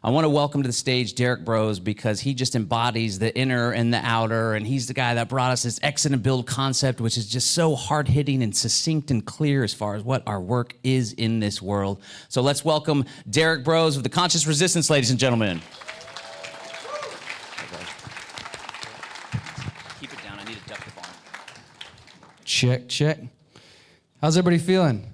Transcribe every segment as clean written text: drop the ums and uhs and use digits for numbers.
I want to welcome to the stage Derrick Broze because he just embodies the inner and the outer, and he's the guy that brought us this exit and build concept, which is just so hard-hitting and succinct and clear as far as what our work is in this world. So let's welcome Derrick Broze of the Conscious Resistance, ladies and gentlemen. Keep it down. I need to duck the volume. Check, check. How's everybody feeling?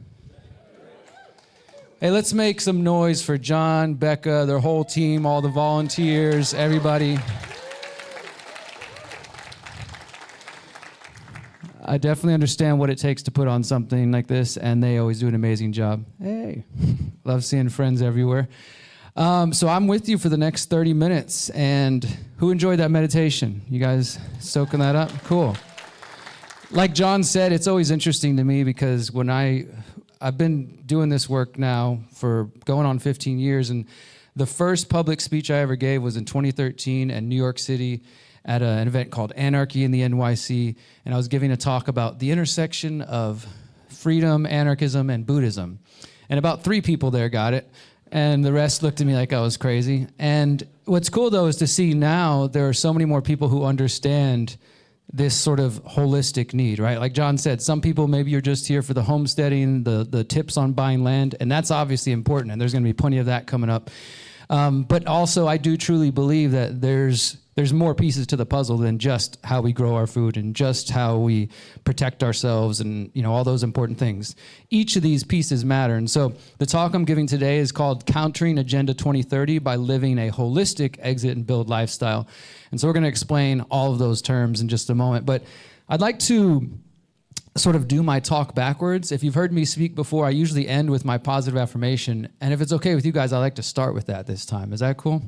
Hey, let's make some noise for John, Becca, their whole team, all the volunteers, everybody. I definitely understand what it takes to put on something like this, and they always do an amazing job. Hey, love seeing friends everywhere. So I'm with you for the next 30 minutes, and who enjoyed that meditation? You guys soaking that up? Cool. Like John said, it's always interesting to me because when I've been doing this work now for going on 15 years, and the first public speech I ever gave was in 2013 in New York City at an event called Anarchy in the NYC, and I was giving a talk about the intersection of freedom, anarchism, and Buddhism. And about 3 people there got it, and the rest looked at me like I was crazy. And what's cool, though, is to see now there are so many more people who understand this sort of holistic need, right? Like John said, some people, maybe you're just here for the homesteading, the tips on buying land, and that's obviously important, and there's gonna be plenty of that coming up. But also, I do truly believe that there's more pieces to the puzzle than just how we grow our food and just how we protect ourselves and all those important things. Each of these pieces matter. And so the talk I'm giving today is called Countering Agenda 2030 by Living a Holistic Exit and Build Lifestyle. And so we're going to explain all of those terms in just a moment. But I'd like to sort of do my talk backwards. If you've heard me speak before, I usually end with my positive affirmation. And if it's okay with you guys, I'd like to start with that this time. Is that cool?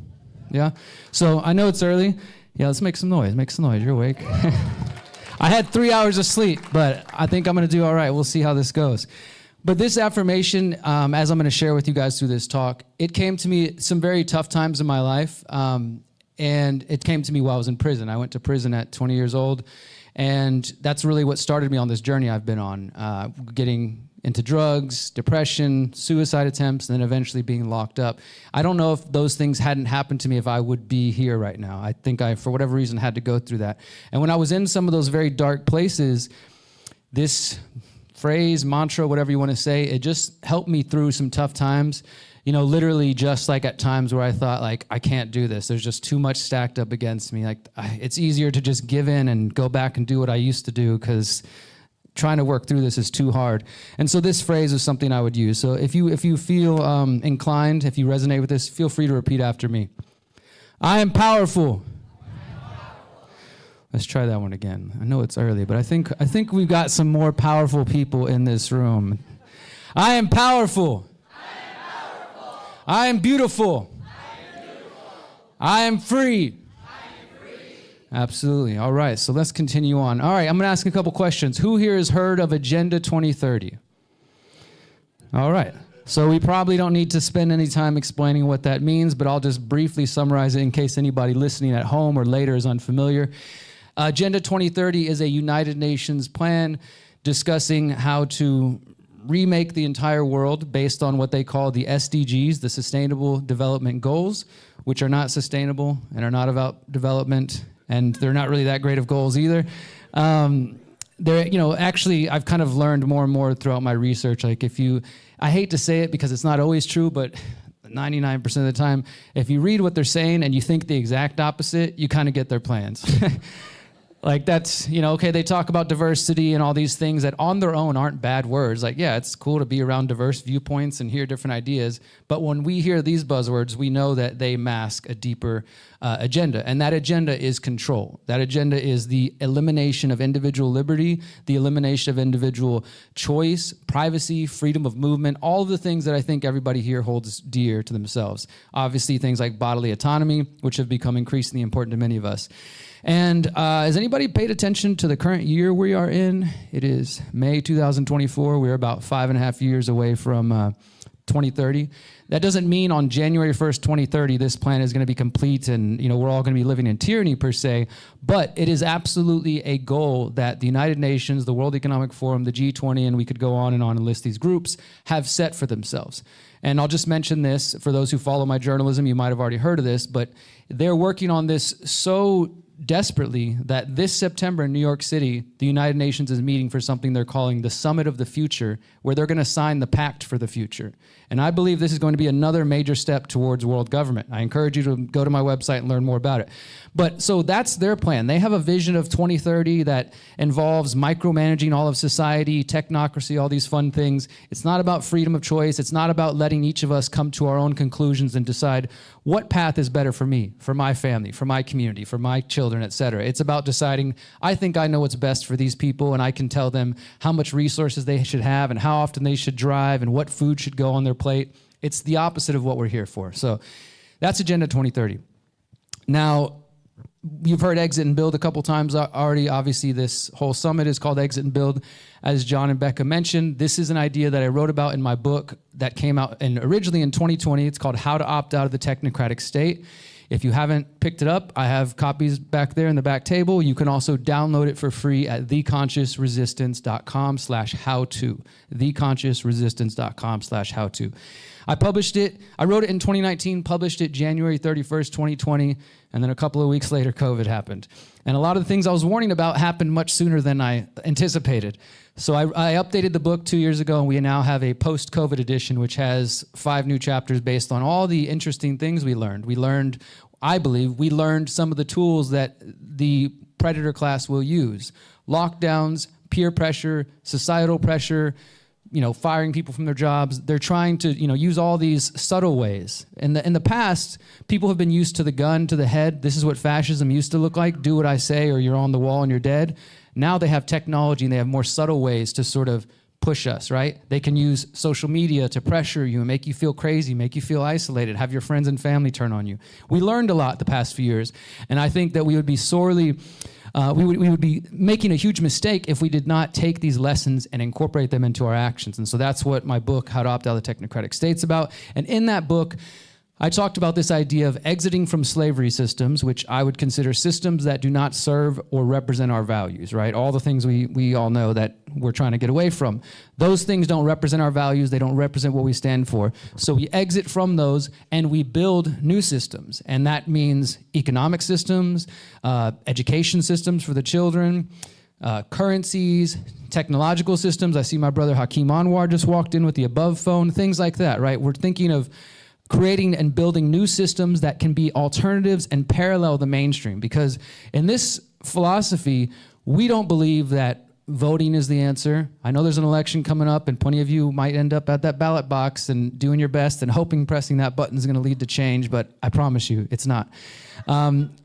Yeah? So I know it's early. Yeah, let's make some noise. Make some noise. You're awake. I had 3 hours of sleep, but I think I'm going to do all right. We'll see how this goes. But this affirmation, as I'm going to share with you guys through this talk, it came to me some very tough times in my life. And it came to me while I was in prison. I went to prison at 20 years old. And that's really what started me on this journey I've been on, getting into drugs, depression, suicide attempts, and then eventually being locked up. I don't know if those things hadn't happened to me if I would be here right now. I think I, for whatever reason, had to go through that. And when I was in some of those very dark places, this phrase, mantra, whatever you want to say, it just helped me through some tough times. Literally just like at times where I thought, like, I can't do this. There's just too much stacked up against me. Like, it's easier to just give in and go back and do what I used to do because trying to work through this is too hard. And so this phrase is something I would use. So if you feel inclined, if you resonate with this, feel free to repeat after me. I am powerful. Let's try that one again. I know it's early, but I think we've got some more powerful people in this room. I am powerful. I am beautiful. I am free. Absolutely. All right, so let's continue on. All right, I'm going to ask a couple questions. Who here has heard of Agenda 2030? All right. So we probably don't need to spend any time explaining what that means, but I'll just briefly summarize it in case anybody listening at home or later is unfamiliar. Agenda 2030 is a United Nations plan discussing how to remake the entire world based on what they call the SDGs, the Sustainable Development Goals, which are not sustainable and are not about development, and they're not really that great of goals either. Actually, I've kind of learned more and more throughout my research. Like I hate to say it because it's not always true, but 99% of the time, if you read what they're saying and you think the exact opposite, you kind of get their plans. Like that's, okay, they talk about diversity and all these things that on their own aren't bad words. Like, yeah, it's cool to be around diverse viewpoints and hear different ideas. But when we hear these buzzwords, we know that they mask a deeper agenda. And that agenda is control. That agenda is the elimination of individual liberty, the elimination of individual choice, privacy, freedom of movement, all of the things that I think everybody here holds dear to themselves. Obviously, things like bodily autonomy, which have become increasingly important to many of us. And has anybody paid attention to the current year we are in? It is May 2024. We're about 5.5 years away from 2030. That doesn't mean on January 1st, 2030, this plan is going to be complete and we're all going to be living in tyranny per se, but it is absolutely a goal that the United Nations, the World Economic Forum, the G20, and we could go on and list these groups, have set for themselves. And I'll just mention this, for those who follow my journalism, you might have already heard of this, but they're working on this so desperately that this September in New York City, the United Nations is meeting for something they're calling the Summit of the Future, where they're going to sign the Pact for the Future. And I believe this is going to be another major step towards world government. I encourage you to go to my website and learn more about it. But so that's their plan. They have a vision of 2030 that involves micromanaging all of society, technocracy, all these fun things. It's not about freedom of choice. It's not about letting each of us come to our own conclusions and decide what path is better for me, for my family, for my community, for my children, et cetera. It's about deciding, I think I know what's best for these people, and I can tell them how much resources they should have and how often they should drive and what food should go on their plate. It's the opposite of what we're here for. So that's Agenda 2030. Now, you've heard exit and build a couple times already. Obviously, this whole summit is called Exit and Build. As John and Becca mentioned, this is an idea that I wrote about in my book that came out originally in 2020. It's called How to Opt Out of the Technocratic State. If you haven't picked it up, I have copies back there in the back table. You can also download it for free at theconsciousresistance.com/how-to. theconsciousresistance.com/how-to. I wrote it in 2019, published it January 31st, 2020, and then a couple of weeks later, COVID happened. And a lot of the things I was warning about happened much sooner than I anticipated. So I updated the book 2 years ago, and we now have a post-COVID edition, which has 5 new chapters based on all the interesting things we learned. I believe we learned some of the tools that the predator class will use. Lockdowns, peer pressure, societal pressure, firing people from their jobs. They're trying to, use all these subtle ways. In the past, people have been used to the gun to the head. This is what fascism used to look like. Do what I say or you're on the wall and you're dead. Now they have technology and they have more subtle ways to sort of push us, right? They can use social media to pressure you and make you feel crazy, make you feel isolated, have your friends and family turn on you. We learned a lot the past few years, and I think that we would be we would be making a huge mistake if we did not take these lessons and incorporate them into our actions. And so that's what my book, How to Opt Out of the Technocratic State's about. And in that book, I talked about this idea of exiting from slavery systems, which I would consider systems that do not serve or represent our values, right? All the things we all know that we're trying to get away from. Those things don't represent our values. They don't represent what we stand for. So we exit from those and we build new systems. And that means economic systems, education systems for the children, currencies, technological systems. I see my brother Hakeem Anwar just walked in with the above phone, things like that, right? We're thinking of creating and building new systems that can be alternatives and parallel the mainstream. Because in this philosophy, we don't believe that voting is the answer. I know there's an election coming up and plenty of you might end up at that ballot box and doing your best and hoping pressing that button is going to lead to change, but I promise you it's not.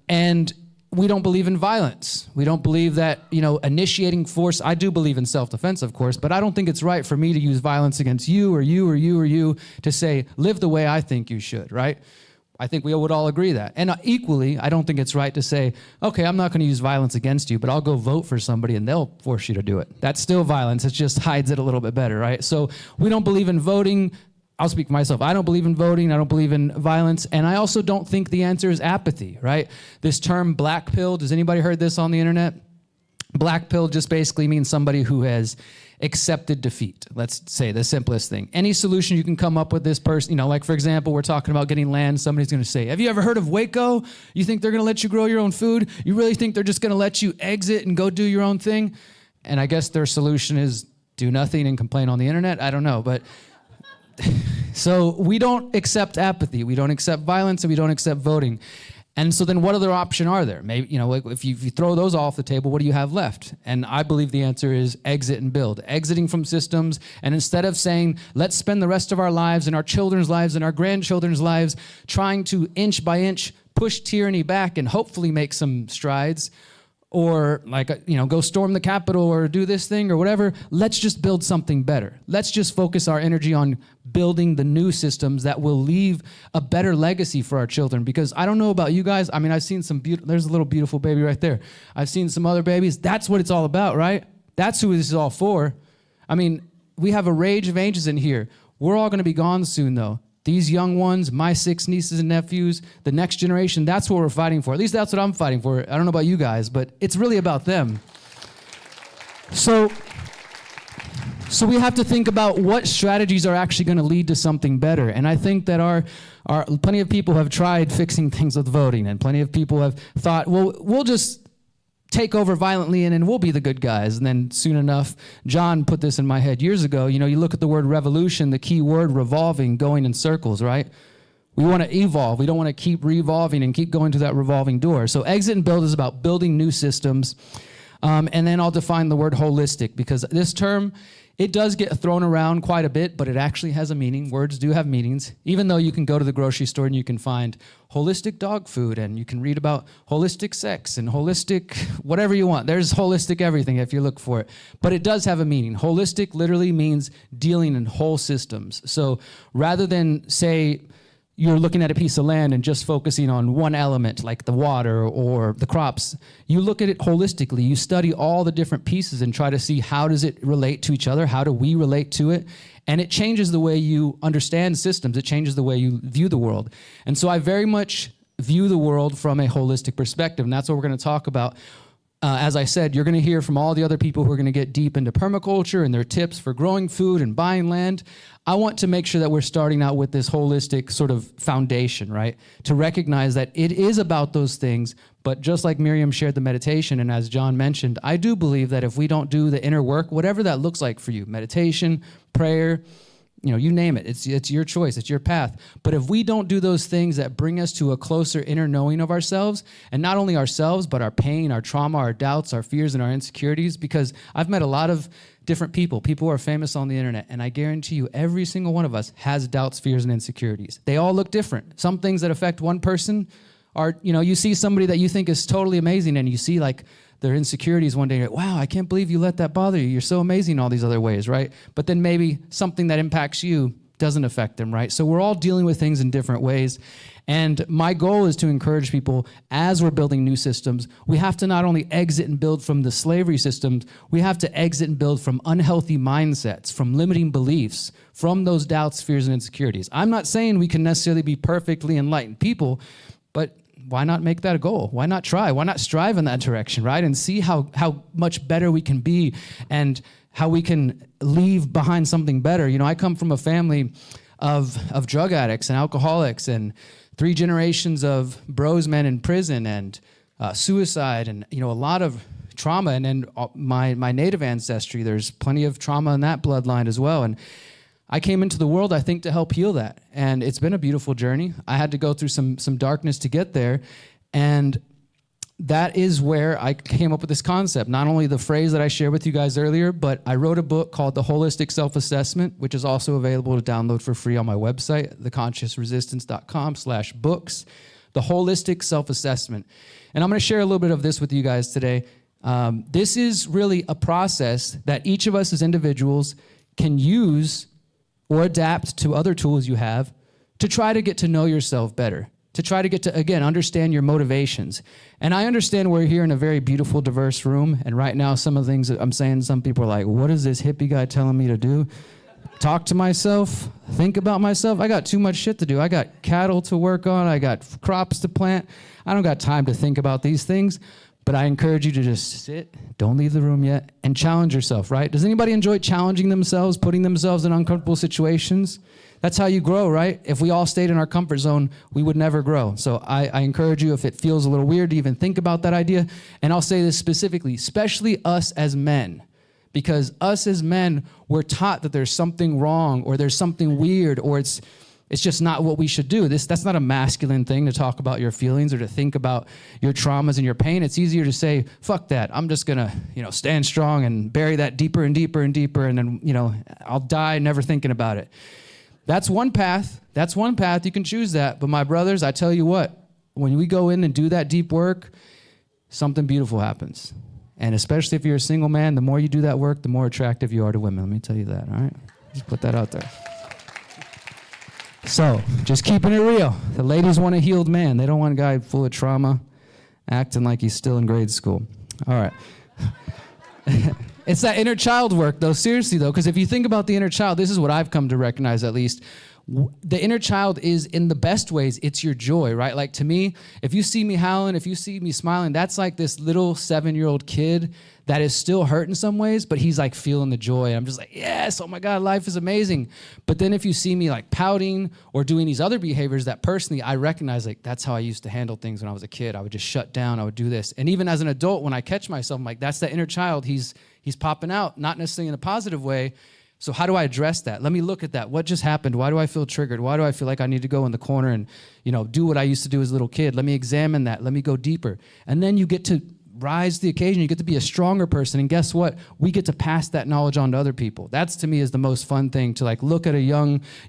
And we don't believe in violence. We don't believe that, initiating force. I do believe in self-defense, of course, but I don't think it's right for me to use violence against you or you or you or you to say, live the way I think you should, right? I think we would all agree that. And equally, I don't think it's right to say, okay, I'm not going to use violence against you, but I'll go vote for somebody and they'll force you to do it. That's still violence. It just hides it a little bit better, right? So we don't believe in voting. I'll speak for myself. I don't believe in voting. I don't believe in violence. And I also don't think the answer is apathy, right? This term black pill, does anybody heard this on the internet? Black pill just basically means somebody who has accepted defeat. Let's say the simplest thing. Any solution you can come up with this person, like for example, we're talking about getting land. Somebody's going to say, have you ever heard of Waco? You think they're going to let you grow your own food? You really think they're just going to let you exit and go do your own thing? And I guess their solution is do nothing and complain on the internet. I don't know, but so we don't accept apathy, we don't accept violence, and we don't accept voting. And so then what other option are there? Maybe, if you throw those off the table, what do you have left? And I believe the answer is exit and build. Exiting from systems, and instead of saying, let's spend the rest of our lives and our children's lives and our grandchildren's lives trying to inch by inch push tyranny back and hopefully make some strides, or go storm the Capitol or do this thing or whatever. Let's just build something better. Let's just focus our energy on building the new systems that will leave a better legacy for our children. Because I don't know about you guys. I mean, I've seen there's a little beautiful baby right there. I've seen some other babies. That's what it's all about, right? That's who this is all for. I mean, we have a range of ages in here. We're all going to be gone soon, though. These young ones, my 6 nieces and nephews, the next generation, that's what we're fighting for. At least that's what I'm fighting for. I don't know about you guys, but it's really about them. So we have to think about what strategies are actually going to lead to something better. And I think that our plenty of people have tried fixing things with voting, and plenty of people have thought, well, we'll just take over violently and then we'll be the good guys. And then soon enough, John put this in my head years ago, you look at the word revolution, the key word revolving, going in circles, right? We want to evolve. We don't want to keep revolving and keep going to that revolving door. So exit and build is about building new systems. And then I'll define the word holistic, because this term, it does get thrown around quite a bit, but it actually has a meaning. Words do have meanings, even though you can go to the grocery store and you can find holistic dog food, and you can read about holistic sex and holistic whatever you want. There's holistic everything if you look for it. But it does have a meaning. Holistic literally means dealing in whole systems. So rather than say, you're looking at a piece of land and just focusing on one element, like the water or the crops, you look at it holistically. You study all the different pieces and try to see how does it relate to each other, how do we relate to it, and it changes the way you understand systems. It changes the way you view the world. And so I very much view the world from a holistic perspective, and that's what we're going to talk about. As I said, you're going to hear from all the other people who are going to get deep into permaculture and their tips for growing food and buying land. I want to make sure that we're starting out with this holistic sort of foundation, right? To recognize that it is about those things, but just like Miriam shared the meditation, and as John mentioned, I do believe that if we don't do the inner work, whatever that looks like for you, meditation, prayer, you name it. It's your choice. It's your path. But if we don't do those things that bring us to a closer inner knowing of ourselves, and not only ourselves, but our pain, our trauma, our doubts, our fears, and our insecurities, because I've met a lot of different people who are famous on the internet, and I guarantee you every single one of us has doubts, fears, and insecurities. They all look different. Some things that affect one person are, you see somebody that you think is totally amazing, and you see like their insecurities one day, you're like, wow, I can't believe you let that bother you. You're so amazing in all these other ways, right? But then maybe something that impacts you doesn't affect them, right? So we're all dealing with things in different ways. And my goal is to encourage people, as we're building new systems, we have to not only exit and build from the slavery systems, we have to exit and build from unhealthy mindsets, from limiting beliefs, from those doubts, fears, and insecurities. I'm not saying we can necessarily be perfectly enlightened people, but why not make that a goal? Why not try? Why not strive in that direction, right? And see how much better we can be and how we can leave behind something better. I come from a family of drug addicts and alcoholics, and 3 generations of Broze men in prison, and suicide, and a lot of trauma. And then my native ancestry, there's plenty of trauma in that bloodline as well. And I came into the world, I think, to help heal that. And it's been a beautiful journey. I had to go through some darkness to get there. And that is where I came up with this concept. Not only the phrase that I shared with you guys earlier, but I wrote a book called The Holistic Self-Assessment, which is also available to download for free on my website, theconsciousresistance.com/books. The Holistic Self-Assessment. And I'm going to share a little bit of this with you guys today. This is really a process that each of us as individuals can use or adapt to other tools you have to try to get to know yourself better, to try to get to, again, understand your motivations. And I understand we're here in a very beautiful, diverse room, and right now some of the things that I'm saying, some people are like, what is this hippie guy telling me to do? Talk to myself, think about myself. I got too much shit to do. I got cattle to work on. I got crops to plant. I don't got time to think about these things. But I encourage you to just sit, don't leave the room yet, and challenge yourself, right? Does anybody enjoy challenging themselves, putting themselves in uncomfortable situations? That's how you grow, right? If we all stayed in our comfort zone, we would never grow. So I encourage you, if it feels a little weird to even think about that idea, and I'll say this specifically, especially us as men, because us as men, we're taught that there's something wrong, or there's something weird, or it's just not what we should do. That's not a masculine thing to talk about your feelings or to think about your traumas and your pain. It's easier to say, fuck that. I'm just gonna, stand strong and bury that deeper and deeper and deeper, and then, I'll die never thinking about it. That's one path. That's one path. You can choose that. But my brothers, I tell you what, when we go in and do that deep work, something beautiful happens. And especially if you're a single man, the more you do that work, the more attractive you are to women. Let me tell you that, all right? Just put that out there. So, just keeping it real. The ladies want a healed man. They don't want a guy full of trauma, acting like he's still in grade school. All right. It's that inner child work, though, seriously, though, because if you think about the inner child, this is what I've come to recognize, at least. The inner child is, in the best ways, it's your joy, right? Like, to me, if you see me howling, if you see me smiling, that's like this little 7-year-old kid that is still hurt in some ways, but he's like feeling the joy. I'm just like, yes, oh my God, life is amazing. But then if you see me like pouting or doing these other behaviors that personally I recognize, like, that's how I used to handle things when I was a kid. I would just shut down, I would do this. And even as an adult, when I catch myself, I'm like, that's that inner child. He's popping out, not necessarily in a positive way. So how do I address that? Let me look at that. What just happened? Why do I feel triggered? Why do I feel like I need to go in the corner and, do what I used to do as a little kid? Let me examine that. Let me go deeper. And then you get to rise to the occasion. You get to be a stronger person. And guess what? We get to pass that knowledge on to other people. That's, to me, is the most fun thing, to like look at a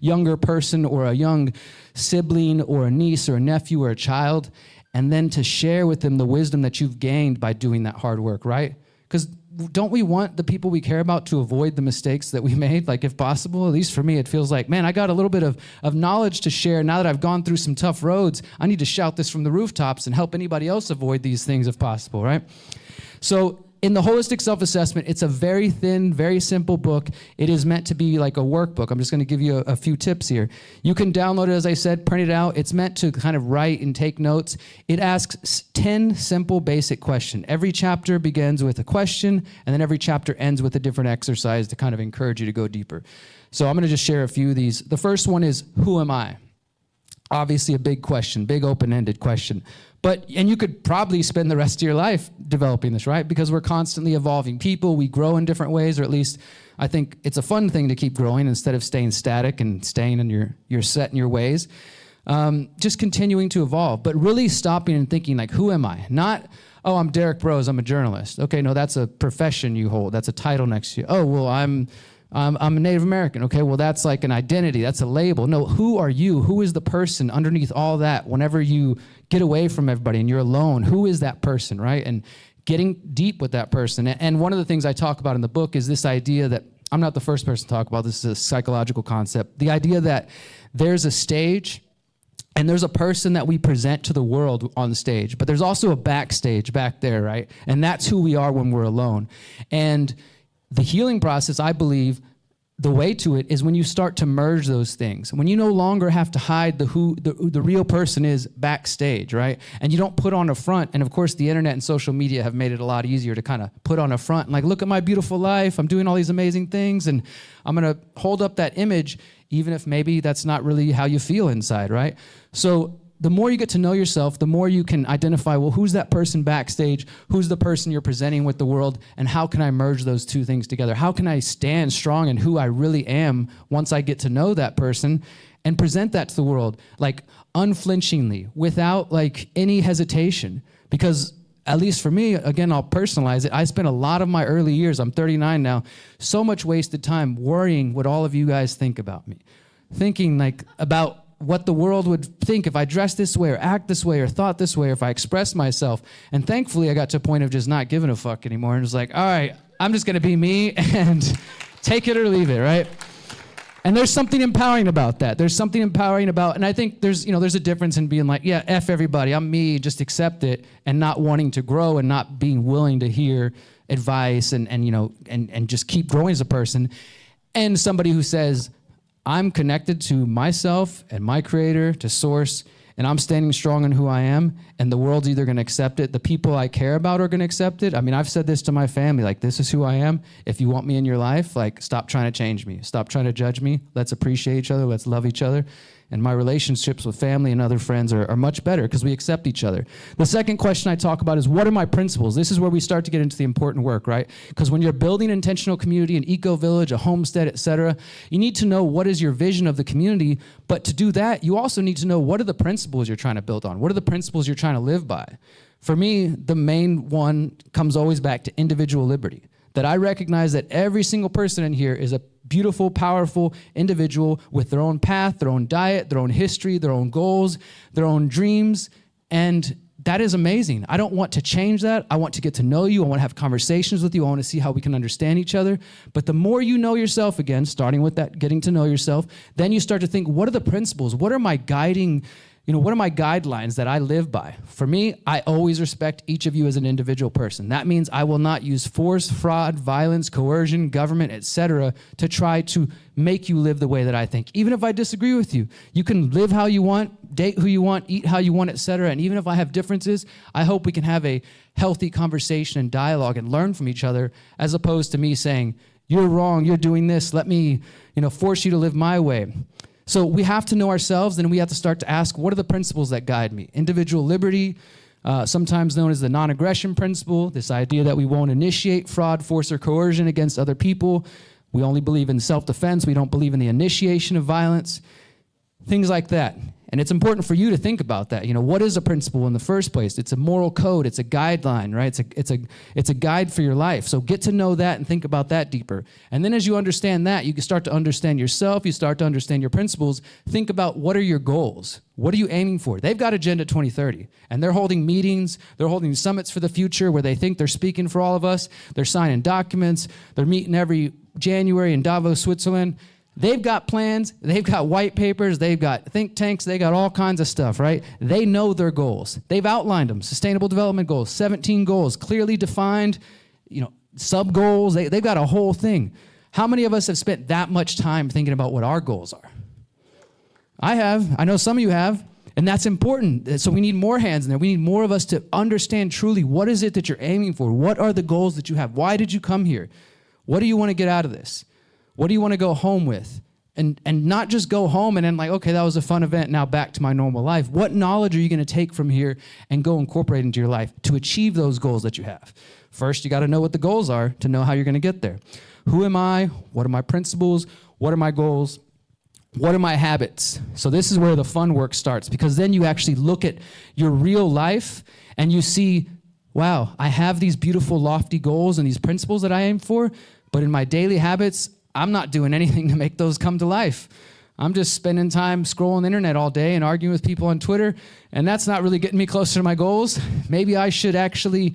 younger person or a young sibling or a niece or a nephew or a child, and then to share with them the wisdom that you've gained by doing that hard work, right? Because don't we want the people we care about to avoid the mistakes that we made? Like, if possible, at least for me, it feels like, man, I got a little bit of knowledge to share. Now that I've gone through some tough roads, I need to shout this from the rooftops and help anybody else avoid these things if possible, right? So in the Holistic Self-Assessment, it's a very thin, very simple book. It is meant to be like a workbook. I'm just going to give you a few tips here. You can download it, as I said, print it out. It's meant to kind of write and take notes. It asks 10 simple, basic questions. Every chapter begins with a question, and then every chapter ends with a different exercise to kind of encourage you to go deeper. So I'm going to just share a few of these. The first one is, who am I? Obviously a big question, big open-ended question. And you could probably spend the rest of your life developing this, right? Because we're constantly evolving people, we grow in different ways, or at least I think it's a fun thing to keep growing instead of staying static and staying in your set in your ways. Just continuing to evolve, but really stopping and thinking, like, who am I? Not, oh, I'm Derrick Broze, I'm a journalist. Okay, no, that's a profession you hold. That's a title next to you. Oh, well, I'm a Native American. Okay, well, that's like an identity. That's a label. No, who are you? Who is the person underneath all that? Whenever you get away from everybody and you're alone, who is that person, right? And getting deep with that person. And one of the things I talk about in the book is this idea that, I'm not the first person to talk about this, is a psychological concept. The idea that there's a stage and there's a person that we present to the world on stage, but there's also a backstage back there, right? And that's who we are when we're alone. And the healing process, I believe, the way to it is when you start to merge those things. When you no longer have to hide who the real person is backstage, right? And you don't put on a front. And of course, the internet and social media have made it a lot easier to kind of put on a front and like, look at my beautiful life. I'm doing all these amazing things. And I'm going to hold up that image, even if maybe that's not really how you feel inside, right? So the more you get to know yourself, the more you can identify, well, who's that person backstage? Who's the person you're presenting with the world? And how can I merge those two things together? How can I stand strong in who I really am once I get to know that person and present that to the world, like unflinchingly, without like any hesitation? Because at least for me, again, I'll personalize it. I spent a lot of my early years, I'm 39 now, so much wasted time worrying what all of you guys think about me. Thinking like about what the world would think if I dressed this way or act this way or thought this way or if I expressed myself. And thankfully, I got to a point of just not giving a fuck anymore and was like, all right, I'm just gonna be me and take it or leave it, right? And there's something empowering about that. There's something empowering about, and I think there's a difference in being like, yeah, F everybody, I'm me, just accept it, and not wanting to grow and not being willing to hear advice and just keep growing as a person. And somebody who says, I'm connected to myself and my creator, to source, and I'm standing strong in who I am, and the world's either gonna accept it, the people I care about are gonna accept it. I mean, I've said this to my family, like, this is who I am. If you want me in your life, like, stop trying to change me. Stop trying to judge me. Let's appreciate each other. Let's love each other. And my relationships with family and other friends are much better because we accept each other. The second question I talk about is, what are my principles? This is where we start to get into the important work, right? Because when you're building intentional community, an eco-village, a homestead, etc., you need to know what is your vision of the community. But to do that, you also need to know what are the principles you're trying to build on? What are the principles you're trying to live by? For me, the main one comes always back to individual liberty. That I recognize that every single person in here is a beautiful, powerful individual with their own path, their own diet, their own history, their own goals, their own dreams, and that is amazing. I don't want to change that. I want to get to know you. I want to have conversations with you. I want to see how we can understand each other. But the more you know yourself, again, starting with that, getting to know yourself, then you start to think, what are the principles? What are my guiding what are my guidelines that I live by? For me, I always respect each of you as an individual person. That means I will not use force, fraud, violence, coercion, government, etc. to try to make you live the way that I think. Even if I disagree with you, you can live how you want, date who you want, eat how you want, etc. And even if I have differences, I hope we can have a healthy conversation and dialogue and learn from each other, as opposed to me saying, you're wrong, you're doing this, let me, force you to live my way. So we have to know ourselves, and we have to start to ask, what are the principles that guide me? Individual liberty, sometimes known as the non-aggression principle, this idea that we won't initiate fraud, force, or coercion against other people. We only believe in self-defense. We don't believe in the initiation of violence, things like that. And it's important for you to think about that. What is a principle in the first place? It's a moral code. It's a guideline, right? It's a guide for your life. So get to know that and think about that deeper. And then as you understand that, you can start to understand yourself. You start to understand your principles. Think about, what are your goals? What are you aiming for? They've got Agenda 2030, and they're holding meetings. They're holding summits for the future where they think they're speaking for all of us. They're signing documents. They're meeting every January in Davos, Switzerland. They've got plans, they've got white papers, they've got think tanks, they got all kinds of stuff, right? They know their goals. They've outlined them, sustainable development goals, 17 goals, clearly defined, sub-goals. They've got a whole thing. How many of us have spent that much time thinking about what our goals are? I have. I know some of you have. And that's important. So we need more hands in there. We need more of us to understand truly, what is it that you're aiming for? What are the goals that you have? Why did you come here? What do you want to get out of this? What do you want to go home with? And not just go home and then like, okay, that was a fun event, now back to my normal life. What knowledge are you going to take from here and go incorporate into your life to achieve those goals that you have? First, you got to know what the goals are to know how you're going to get there. Who am I? What are my principles? What are my goals? What are my habits? So this is where the fun work starts, because then you actually look at your real life and you see, wow, I have these beautiful, lofty goals and these principles that I aim for, but in my daily habits, I'm not doing anything to make those come to life. I'm just spending time scrolling the internet all day and arguing with people on Twitter, and that's not really getting me closer to my goals. Maybe I should actually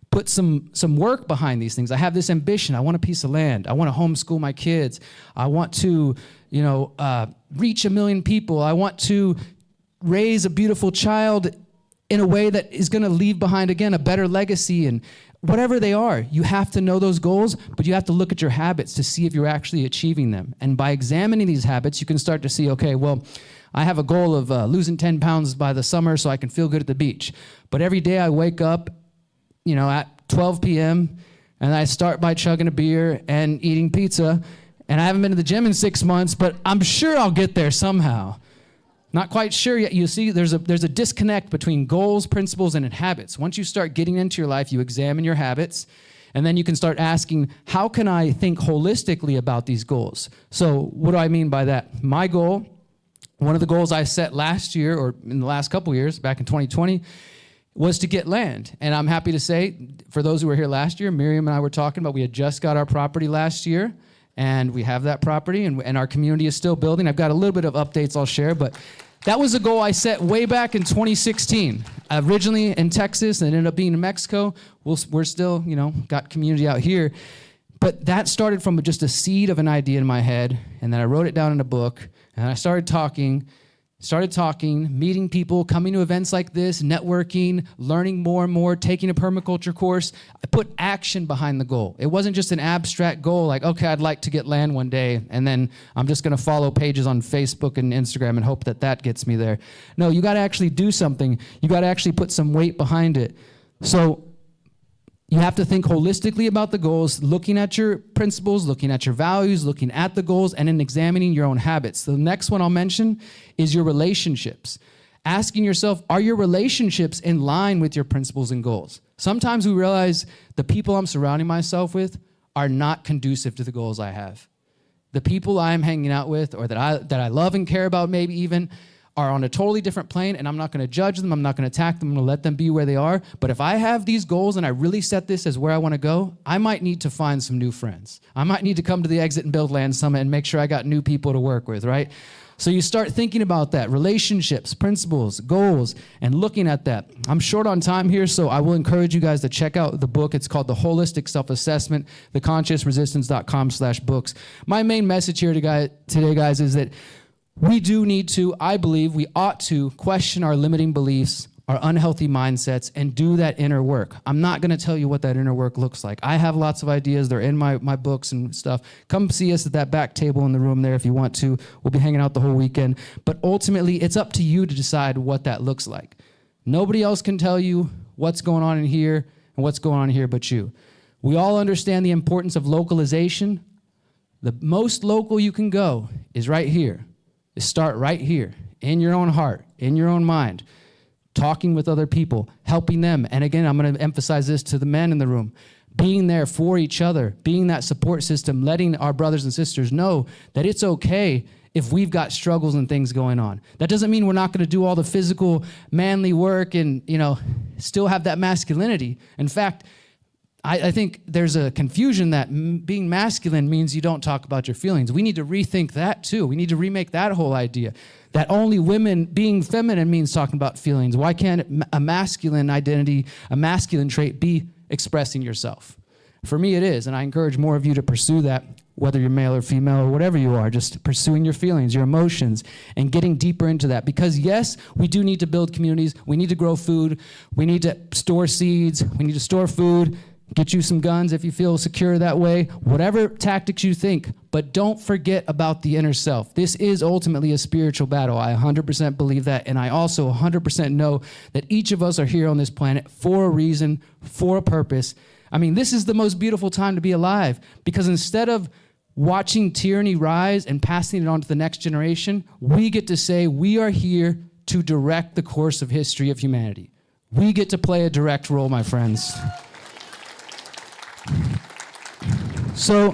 put some work behind these things. I have this ambition. I want a piece of land. I want to homeschool my kids. I want to, reach 1 million people. I want to raise a beautiful child in a way that is going to leave behind, again, a better legacy. And whatever they are, you have to know those goals, but you have to look at your habits to see if you're actually achieving them. And by examining these habits, you can start to see, okay, well, I have a goal of losing 10 pounds by the summer so I can feel good at the beach. But every day I wake up, at 12 p.m., and I start by chugging a beer and eating pizza, and I haven't been to the gym in 6 months, but I'm sure I'll get there somehow. Not quite sure yet. You see, there's a disconnect between goals, principles, and habits. Once you start getting into your life, you examine your habits, and then you can start asking, how can I think holistically about these goals? So what do I mean by that? My goal, one of the goals I set last year, or in the last couple of years, back in 2020, was to get land. And I'm happy to say, for those who were here last year, Miriam and I were talking about, we had just got our property last year, and we have that property, and our community is still building. I've got a little bit of updates I'll share, but that was a goal I set way back in 2016. Originally in Texas, and ended up being in Mexico. We're still, got community out here. But that started from just a seed of an idea in my head, and then I wrote it down in a book, and I started talking, meeting people, coming to events like this, networking, learning more and more, taking a permaculture course. I put action behind the goal. It wasn't just an abstract goal like, okay, I'd like to get land one day, and then I'm just going to follow pages on Facebook and Instagram and hope that gets me there. No, you got to actually do something. You got to actually put some weight behind it. So you have to think holistically about the goals, looking at your principles, looking at your values, looking at the goals, and then examining your own habits. The next one I'll mention is your relationships. Asking yourself, are your relationships in line with your principles and goals? Sometimes we realize the people I'm surrounding myself with are not conducive to the goals I have. The people I'm hanging out with, or that I love and care about maybe even, are on a totally different plane, and I'm not going to judge them. I'm not going to attack them. I'm going to let them be where they are. But if I have these goals and I really set this as where I want to go, I might need to find some new friends. I might need to come to the Exit and Build Land Summit and make sure I got new people to work with, right? So you start thinking about that, relationships, principles, goals, and looking at that. I'm short on time here, so I will encourage you guys to check out the book. It's called The Holistic Self-Assessment, theconsciousresistance.com/books. My main message here today, guys, is that we do need to, I believe, we ought to question our limiting beliefs, our unhealthy mindsets, and do that inner work. I'm not going to tell you what that inner work looks like. I have lots of ideas. They're in my books and stuff. Come see us at that back table in the room there if you want to. We'll be hanging out the whole weekend. But ultimately, it's up to you to decide what that looks like. Nobody else can tell you what's going on in here and what's going on here but you. We all understand the importance of localization. The most local you can go is right here. Is start right here, in your own heart, in your own mind, talking with other people, helping them. And again, I'm going to emphasize this to the men in the room. Being there for each other, being that support system, letting our brothers and sisters know that it's okay if we've got struggles and things going on. That doesn't mean we're not going to do all the physical, manly work and, still have that masculinity. In fact, I think there's a confusion that being masculine means you don't talk about your feelings. We need to rethink that too. We need to remake that whole idea that only women being feminine means talking about feelings. Why can't a masculine identity, a masculine trait be expressing yourself? For me, it is, and I encourage more of you to pursue that, whether you're male or female or whatever you are, just pursuing your feelings, your emotions, and getting deeper into that. Because yes, we do need to build communities. We need to grow food. We need to store seeds. We need to store food. Get you some guns if you feel secure that way, whatever tactics you think, but don't forget about the inner self. This is ultimately a spiritual battle. I 100% believe that, and I also 100% know that each of us are here on this planet for a reason, for a purpose. I mean, this is the most beautiful time to be alive, because instead of watching tyranny rise and passing it on to the next generation, we get to say we are here to direct the course of history of humanity. We get to play a direct role, my friends. So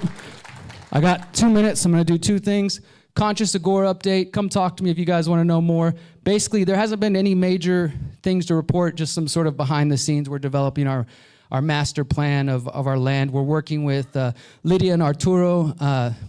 I got 2 minutes. I'm going to do two things. Conscious Agora update. Come talk to me if you guys want to know more. Basically, there hasn't been any major things to report, just some sort of behind the scenes. We're developing our master plan of our land. We're working with Lydia and Arturo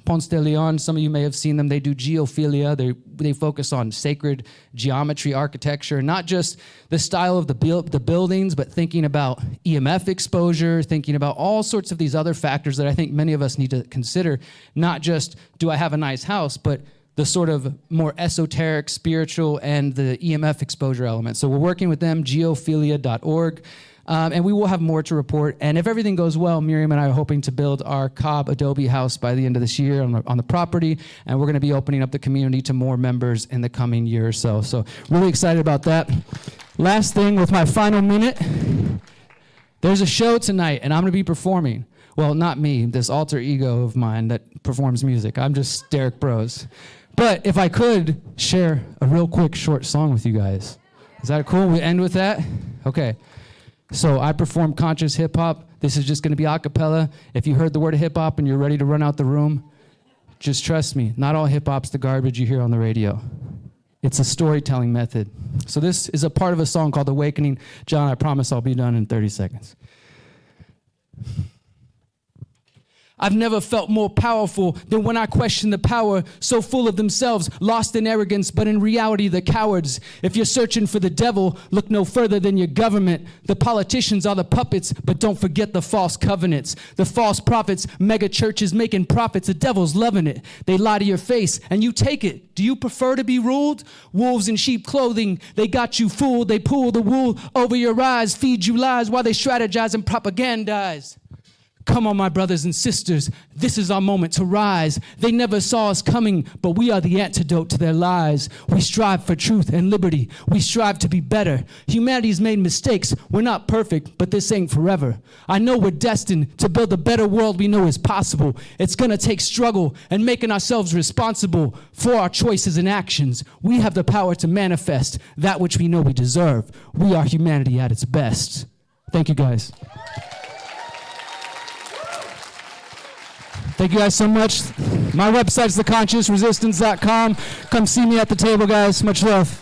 Ponce de Leon. Some of you may have seen them. They do geophilia. They focus on sacred geometry, architecture, not just the style of the buildings, but thinking about EMF exposure, thinking about all sorts of these other factors that I think many of us need to consider. Not just, do I have a nice house, but the sort of more esoteric, spiritual, and the EMF exposure element. So we're working with them, geophilia.org. And we will have more to report. And if everything goes well, Miriam and I are hoping to build our Cobb Adobe house by the end of this year on the property. And we're going to be opening up the community to more members in the coming year or so. So really excited about that. Last thing with my final minute, there's a show tonight, and I'm going to be performing. Well, not me, this alter ego of mine that performs music. I'm just Derrick Broze. But if I could share a real quick short song with you guys. Is that cool? We end with that? Okay. So I perform conscious hip hop. This is just going to be a cappella. If you heard the word hip hop and you're ready to run out the room, just trust me. Not all hip hop's the garbage you hear on the radio. It's a storytelling method. So this is a part of a song called Awakening. John, I promise I'll be done in 30 seconds. I've never felt more powerful than when I question the power, so full of themselves, lost in arrogance, but in reality, they're cowards. If you're searching for the devil, look no further than your government. The politicians are the puppets, but don't forget the false covenants. The false prophets, mega churches making profits, the devil's loving it. They lie to your face, and you take it. Do you prefer to be ruled? Wolves in sheep clothing, they got you fooled. They pull the wool over your eyes, feed you lies while they strategize and propagandize. Come on, my brothers and sisters, this is our moment to rise. They never saw us coming, but we are the antidote to their lies. We strive for truth and liberty. We strive to be better. Humanity's made mistakes. We're not perfect, but this ain't forever. I know we're destined to build a better world we know is possible. It's gonna take struggle and making ourselves responsible for our choices and actions. We have the power to manifest that which we know we deserve. We are humanity at its best. Thank you, guys. Thank you guys so much. My website's theconsciousresistance.com. Come see me at the table, guys. Much love.